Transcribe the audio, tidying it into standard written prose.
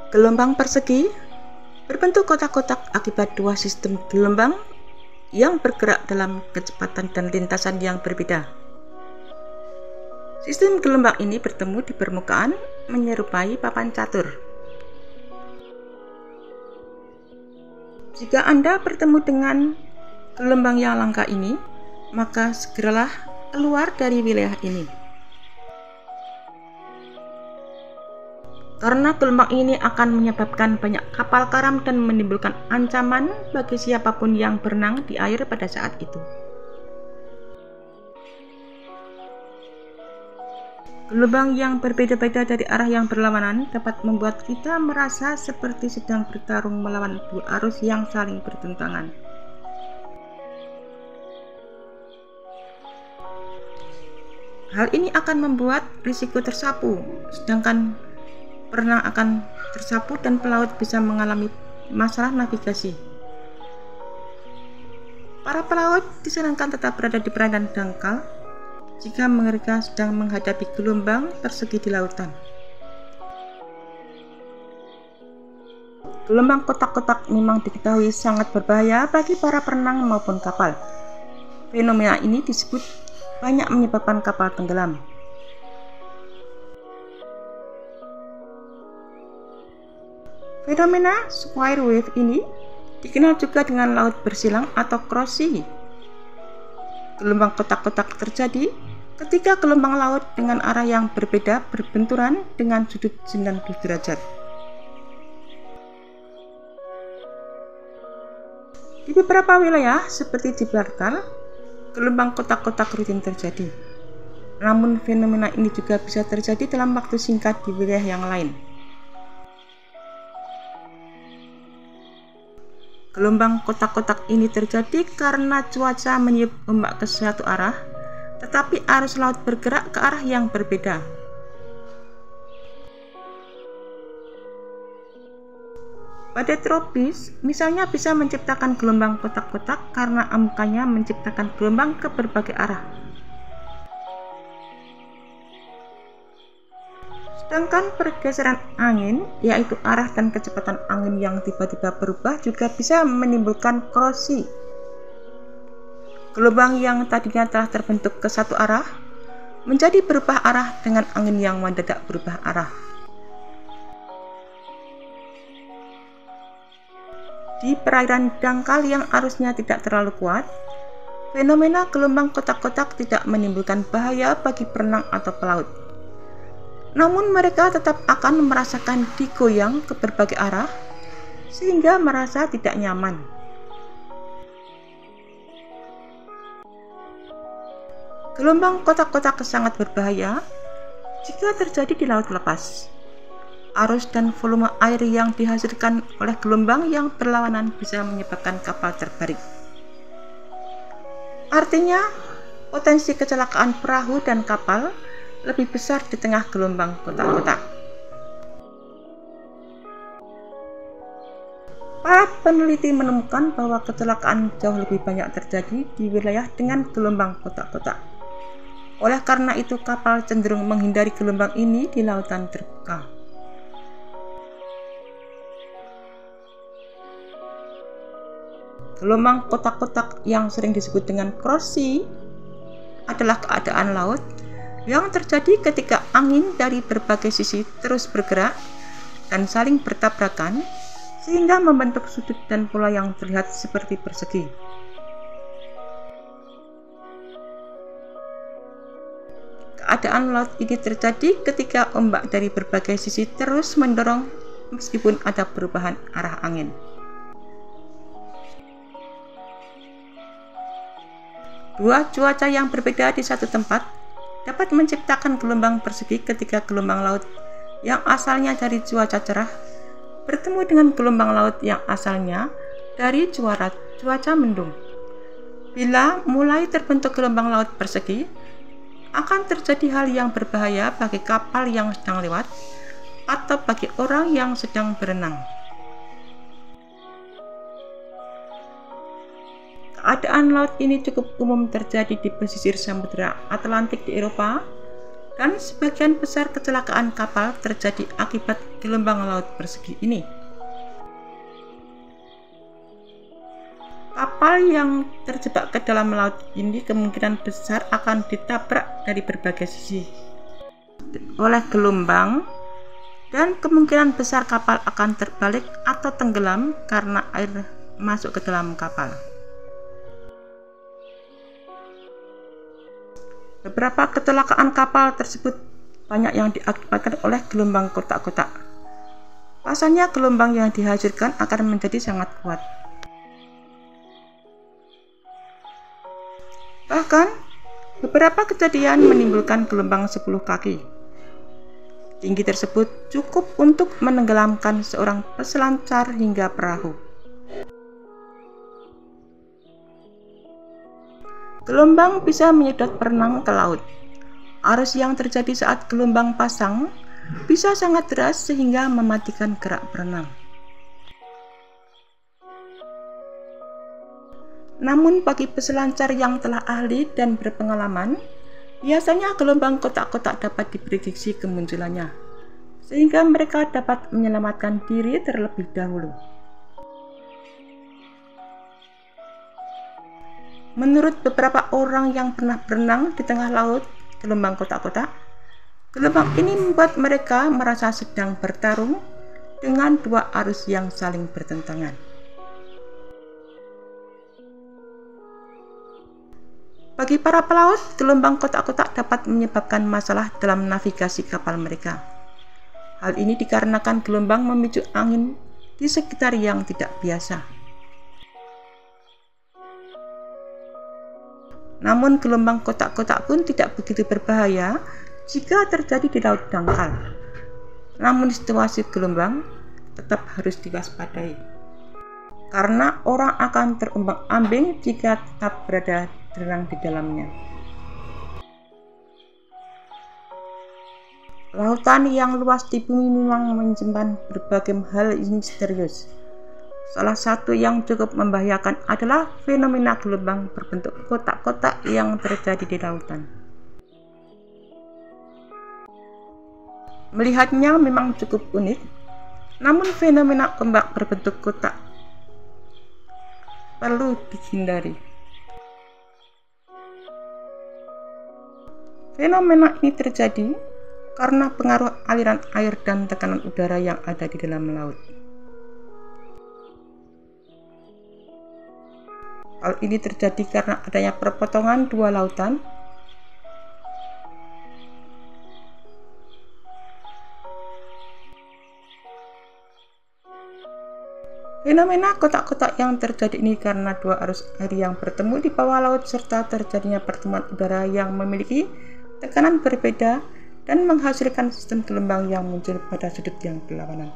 Gelombang persegi berbentuk kotak-kotak akibat dua sistem gelombang yang bergerak dalam kecepatan dan lintasan yang berbeda. Sistem gelombang ini bertemu di permukaan menyerupai papan catur. Jika Anda bertemu dengan gelombang yang langka ini, maka segeralah keluar dari wilayah ini. Karena gelombang ini akan menyebabkan banyak kapal karam dan menimbulkan ancaman bagi siapapun yang berenang di air pada saat itu. Gelombang yang berbeda-beda dari arah yang berlawanan dapat membuat kita merasa seperti sedang bertarung melawan dua arus yang saling bertentangan. Hal ini akan membuat risiko tersapu, sedangkan perenang akan tersapu dan pelaut bisa mengalami masalah navigasi. Para pelaut disarankan tetap berada di perairan dangkal jika mereka sedang menghadapi gelombang persegi di lautan. Gelombang kotak-kotak memang diketahui sangat berbahaya bagi para perenang maupun kapal. Fenomena ini disebut banyak menyebabkan kapal tenggelam. Fenomena square wave ini dikenal juga dengan laut bersilang atau cross sea. Gelombang kotak-kotak terjadi ketika gelombang laut dengan arah yang berbeda berbenturan dengan sudut 90 derajat. Di beberapa wilayah seperti Gibraltar, gelombang kotak-kotak rutin terjadi. Namun fenomena ini juga bisa terjadi dalam waktu singkat di wilayah yang lain. Gelombang kotak-kotak ini terjadi karena cuaca meniup ombak ke suatu arah, tetapi arus laut bergerak ke arah yang berbeda. Badai tropis misalnya bisa menciptakan gelombang kotak-kotak karena amukannya menciptakan gelombang ke berbagai arah. Sedangkan pergeseran angin, yaitu arah dan kecepatan angin yang tiba-tiba berubah, juga bisa menimbulkan cross sea. Gelombang yang tadinya telah terbentuk ke satu arah menjadi berubah arah dengan angin yang mendadak berubah arah. Di perairan dangkal yang arusnya tidak terlalu kuat, fenomena gelombang kotak-kotak tidak menimbulkan bahaya bagi perenang atau pelaut. Namun mereka tetap akan merasakan digoyang ke berbagai arah sehingga merasa tidak nyaman. Gelombang kotak-kotak sangat berbahaya jika terjadi di laut lepas. Arus dan volume air yang dihasilkan oleh gelombang yang berlawanan bisa menyebabkan kapal terbalik. Artinya, potensi kecelakaan perahu dan kapal lebih besar di tengah gelombang kotak-kotak. Para peneliti menemukan bahwa kecelakaan jauh lebih banyak terjadi di wilayah dengan gelombang kotak-kotak. Oleh karena itu, kapal cenderung menghindari gelombang ini di lautan terbuka. Gelombang kotak-kotak yang sering disebut dengan cross sea adalah keadaan laut yang terjadi ketika angin dari berbagai sisi terus bergerak dan saling bertabrakan sehingga membentuk sudut dan pola yang terlihat seperti persegi. Keadaan laut ini terjadi ketika ombak dari berbagai sisi terus mendorong meskipun ada perubahan arah angin. Dua cuaca yang berbeda di satu tempat dapat menciptakan gelombang persegi ketika gelombang laut yang asalnya dari cuaca cerah bertemu dengan gelombang laut yang asalnya dari cuaca mendung. Bila mulai terbentuk gelombang laut persegi, akan terjadi hal yang berbahaya bagi kapal yang sedang lewat atau bagi orang yang sedang berenang. Keadaan laut ini cukup umum terjadi di pesisir Samudra Atlantik di Eropa dan sebagian besar kecelakaan kapal terjadi akibat gelombang laut persegi ini. Kapal yang terjebak ke dalam laut ini kemungkinan besar akan ditabrak dari berbagai sisi oleh gelombang, dan kemungkinan besar kapal akan terbalik atau tenggelam karena air masuk ke dalam kapal. Beberapa kecelakaan kapal tersebut banyak yang diakibatkan oleh gelombang kotak-kotak. Pasalnya gelombang yang dihasilkan akan menjadi sangat kuat. Bahkan, beberapa kejadian menimbulkan gelombang 10 kaki. Tinggi tersebut cukup untuk menenggelamkan seorang peselancar hingga perahu. Gelombang bisa menyedot perenang ke laut. Arus yang terjadi saat gelombang pasang bisa sangat deras sehingga mematikan gerak berenang. Namun bagi peselancar yang telah ahli dan berpengalaman, biasanya gelombang kotak-kotak dapat diprediksi kemunculannya, sehingga mereka dapat menyelamatkan diri terlebih dahulu. Menurut beberapa orang yang pernah berenang di tengah laut gelombang kotak-kotak, gelombang ini membuat mereka merasa sedang bertarung dengan dua arus yang saling bertentangan. Bagi para pelaut, gelombang kotak-kotak dapat menyebabkan masalah dalam navigasi kapal mereka. Hal ini dikarenakan gelombang memicu angin di sekitar yang tidak biasa. Namun gelombang kotak-kotak pun tidak begitu berbahaya jika terjadi di laut dangkal. Namun situasi gelombang tetap harus diwaspadai, karena orang akan terombang-ambing jika tetap berada berenang di dalamnya. Lautan yang luas di bumi memang menyimpan berbagai hal misterius. Salah satu yang cukup membahayakan adalah fenomena gelombang berbentuk kotak-kotak yang terjadi di lautan. Melihatnya memang cukup unik, namun fenomena ombak berbentuk kotak perlu dihindari. Fenomena ini terjadi karena pengaruh aliran air dan tekanan udara yang ada di dalam laut. Hal ini terjadi karena adanya perpotongan dua lautan. Fenomena kotak-kotak yang terjadi ini karena dua arus air yang bertemu di bawah laut serta terjadinya pertemuan udara yang memiliki tekanan berbeda dan menghasilkan sistem gelombang yang muncul pada sudut yang berlawanan.